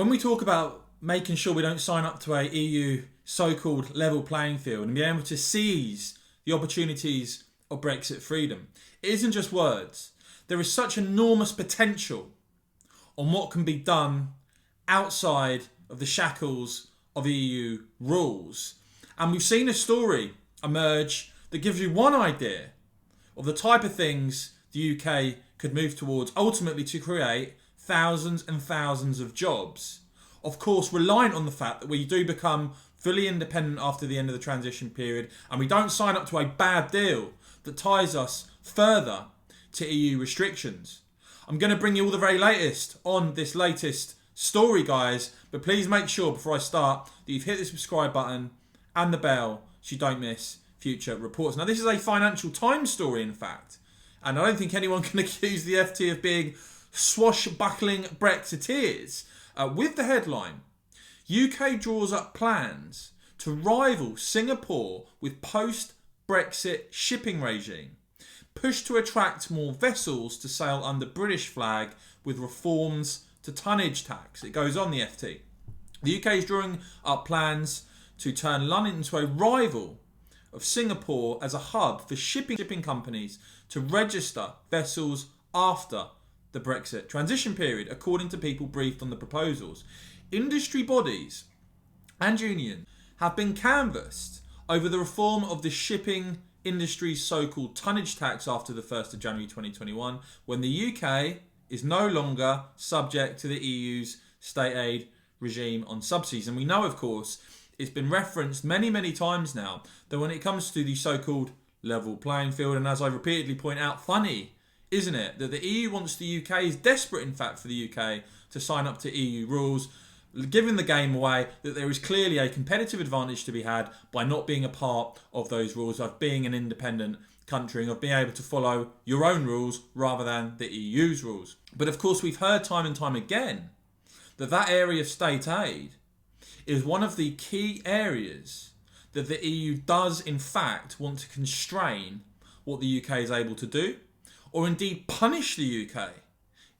When we talk about making sure we don't sign up to a EU so-called level playing field and be able to seize the opportunities of Brexit freedom, it isn't just words. There is such enormous potential on what can be done outside of the shackles of EU rules. And we've seen a story emerge that gives you one idea of the type of things the UK could move towards, ultimately to create thousands and thousands of jobs. Of course, reliant on the fact that we do become fully independent after the end of the transition period and we don't sign up to a bad deal that ties us further to EU restrictions. I'm going to bring you all the very latest on this latest story, guys, but please make sure before I start that you've hit the subscribe button and the bell so you don't miss future reports. Now, this is a Financial Times story, in fact, and I don't think anyone can accuse the FT of being swashbuckling Brexiteers. With the headline, UK draws up plans to rival Singapore with post-Brexit shipping regime. Push to attract more vessels to sail under British flag with reforms to tonnage tax. It goes on, the FT. The UK is drawing up plans to turn London into a rival of Singapore as a hub for shipping companies to register vessels after the Brexit transition period, according to people briefed on the proposals. Industry bodies and unions have been canvassed over the reform of the shipping industry's so-called tonnage tax after the 1st of January 2021, when the UK is no longer subject to the EU's state aid regime on subsidies. And we know, of course, it's been referenced many, many times now that when it comes to the so-called level playing field, and as I repeatedly point out, funny, isn't it, that the EU wants the UK, is desperate in fact for the UK to sign up to EU rules, giving the game away that there is clearly a competitive advantage to be had by not being a part of those rules, of being an independent country and of being able to follow your own rules rather than the EU's rules. But of course, we've heard time and time again that that area of state aid is one of the key areas that the EU does in fact want to constrain what the UK is able to do, or indeed punish the UK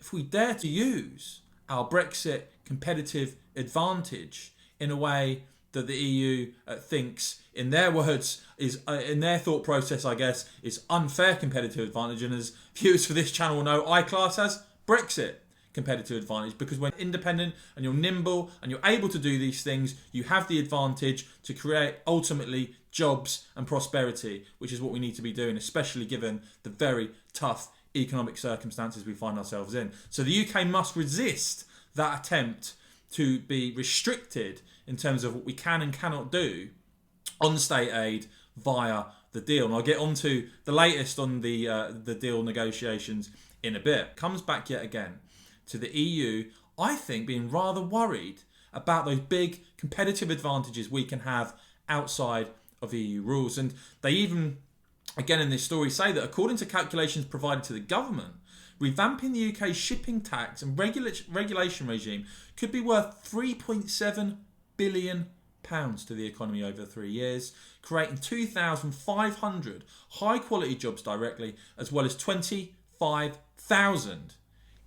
if we dare to use our Brexit competitive advantage in a way that the EU thinks, in their words, is in their thought process, I guess, is unfair competitive advantage. And as viewers for this channel will know, I class as Brexit competitive advantage, because when independent and you're nimble and you're able to do these things, you have the advantage to create ultimately jobs and prosperity, which is what we need to be doing, especially given the very tough economic circumstances we find ourselves in. So the UK must resist that attempt to be restricted in terms of what we can and cannot do on state aid via the deal. And I'll get onto the latest on the deal negotiations in a bit. Comes back yet again to the EU, I think, being rather worried about those big competitive advantages we can have outside of EU rules. And they even, again in this story, say that according to calculations provided to the government, revamping the UK's shipping tax and regulation regime could be worth £3.7 billion to the economy over 3 years, creating 2,500 high-quality jobs directly, as well as 25,000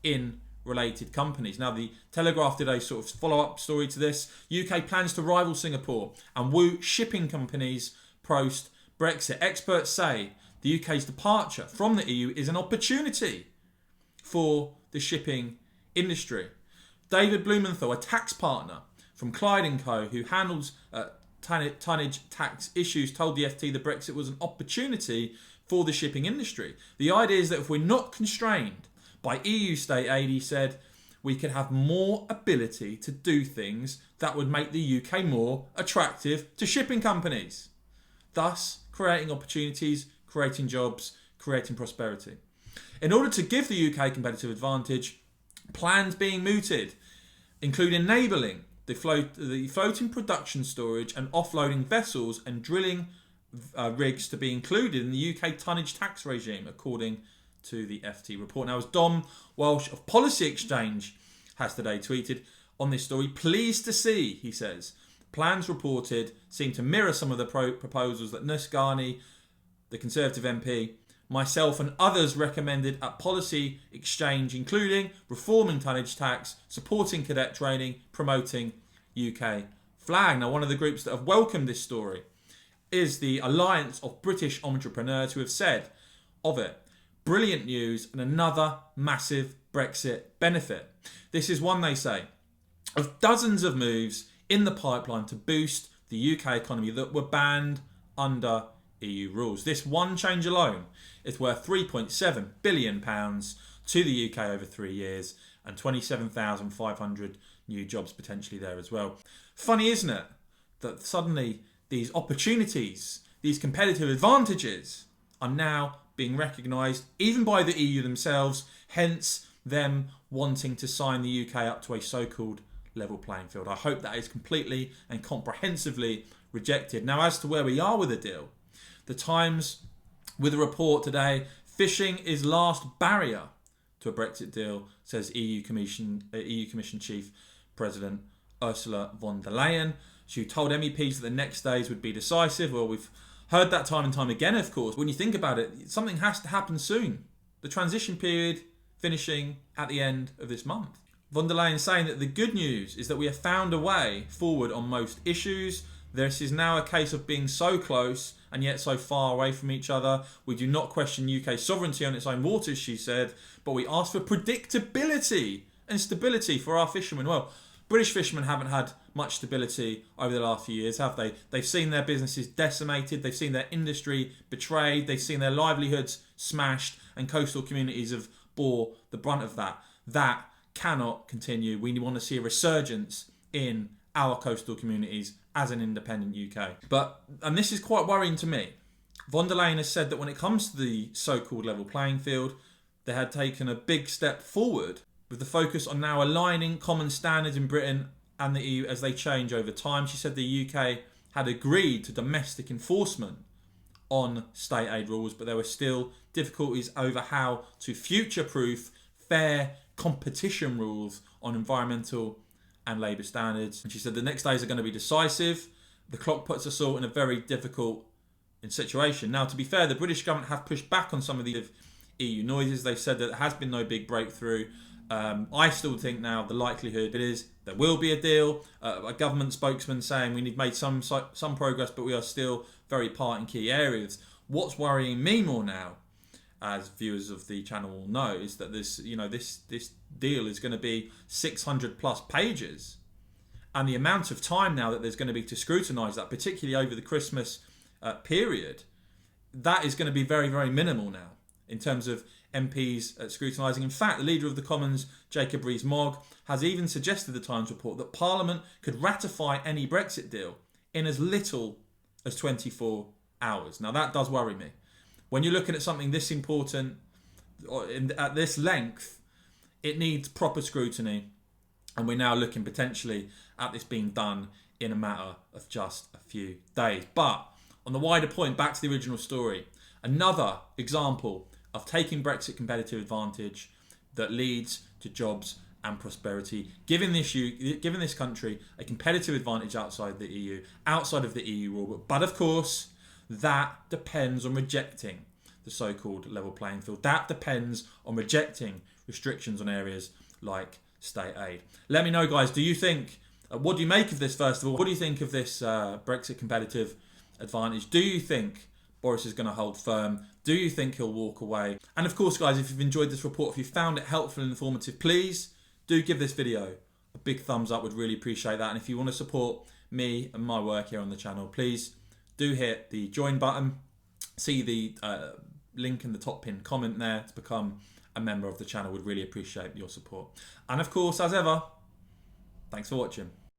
in related companies. Now, the Telegraph did a sort of follow-up story to this. UK plans to rival Singapore and woo shipping companies post-Brexit. Experts say the UK's departure from the EU is an opportunity for the shipping industry. David Blumenthal, a tax partner from Clyde & Co, who handles tonnage tax issues, told the FT that Brexit was an opportunity for the shipping industry. The idea is that if we're not constrained by EU state aid, he said, we could have more ability to do things that would make the UK more attractive to shipping companies, thus creating opportunities, creating jobs, creating prosperity. In order to give the UK competitive advantage, plans being mooted include enabling the floating production, storage and offloading vessels and drilling rigs to be included in the UK tonnage tax regime, according to the FT report. Now, as Dom Walsh of Policy Exchange has today tweeted on this story, pleased to see, he says, plans reported seem to mirror some of the proposals that Nisgani, the Conservative MP, myself and others recommended at policy exchange, including reforming tonnage tax, supporting cadet training, promoting UK flag. Now, one of the groups that have welcomed this story is the Alliance of British Entrepreneurs, who have said of it, brilliant news and another massive Brexit benefit. This is one, they say, of dozens of moves in the pipeline to boost the UK economy that were banned under EU rules. This one change alone is worth £3.7 billion to the UK over 3 years, and 27,500 new jobs potentially there as well. Funny, isn't it, that suddenly these opportunities, these competitive advantages are now being recognised even by the EU themselves, hence them wanting to sign the UK up to a so-called level playing field. I hope that is completely and comprehensively rejected. Now, as to where we are with the deal, the Times, with a report today, fishing is last barrier to a Brexit deal, says EU Commission Chief President Ursula von der Leyen. She told MEPs that the next days would be decisive. Well, we've heard that time and time again, of course. When you think about it, something has to happen soon. The transition period finishing at the end of this month. Von der Leyen saying that the good news is that we have found a way forward on most issues. This is now a case of being so close and yet so far away from each other. We do not question UK sovereignty on its own waters, she said, but we ask for predictability and stability for our fishermen. Well, British fishermen haven't had much stability over the last few years, have they? They've seen their businesses decimated, they've seen their industry betrayed, they've seen their livelihoods smashed, and coastal communities have bore the brunt of that. That cannot continue. We want to see a resurgence in our coastal communities as an independent UK. And this is quite worrying to me, von der Leyen has said that when it comes to the so-called level playing field, they had taken a big step forward with the focus on now aligning common standards in Britain and the EU as they change over time. She said the UK had agreed to domestic enforcement on state aid rules, but there were still difficulties over how to future-proof fair competition rules on environmental and labour standards. And she said the next days are going to be decisive. The clock puts us all in a very difficult situation. Now, to be fair, the British government have pushed back on some of the EU noises. They've said that there has been no big breakthrough. I still think now the likelihood it is there will be a deal. A government spokesman saying we've made some progress, but we are still very part in key areas. What's worrying me more now, as viewers of the channel will know, is that this deal is going to be 600 plus pages, and the amount of time now that there's going to be to scrutinise that, particularly over the Christmas period, that is going to be very, very minimal now in terms of MPs scrutinising. In fact, the leader of the Commons, Jacob Rees-Mogg, has even suggested the Times report that Parliament could ratify any Brexit deal in as little as 24 hours. Now, that does worry me. When you're looking at something this important, at this length, it needs proper scrutiny, and we're now looking potentially at this being done in a matter of just a few days. But on the wider point, back to the original story, another example of taking Brexit competitive advantage that leads to jobs and prosperity, giving this country a competitive advantage outside of the EU rule. But of course, that depends on rejecting the so-called level playing field. That depends on rejecting restrictions on areas like state aid. Let me know, guys, do you think, what do you make of this first of all? What do you think of this Brexit competitive advantage? Do you think Boris is going to hold firm? Do you think he'll walk away? And of course, guys, if you've enjoyed this report, if you found it helpful and informative, please do give this video a big thumbs up. Would really appreciate that. And if you want to support me and my work here on the channel, please do hit the join button. See the link in the top pinned comment there to become a member of the channel. Would really appreciate your support. And of course, as ever, thanks for watching.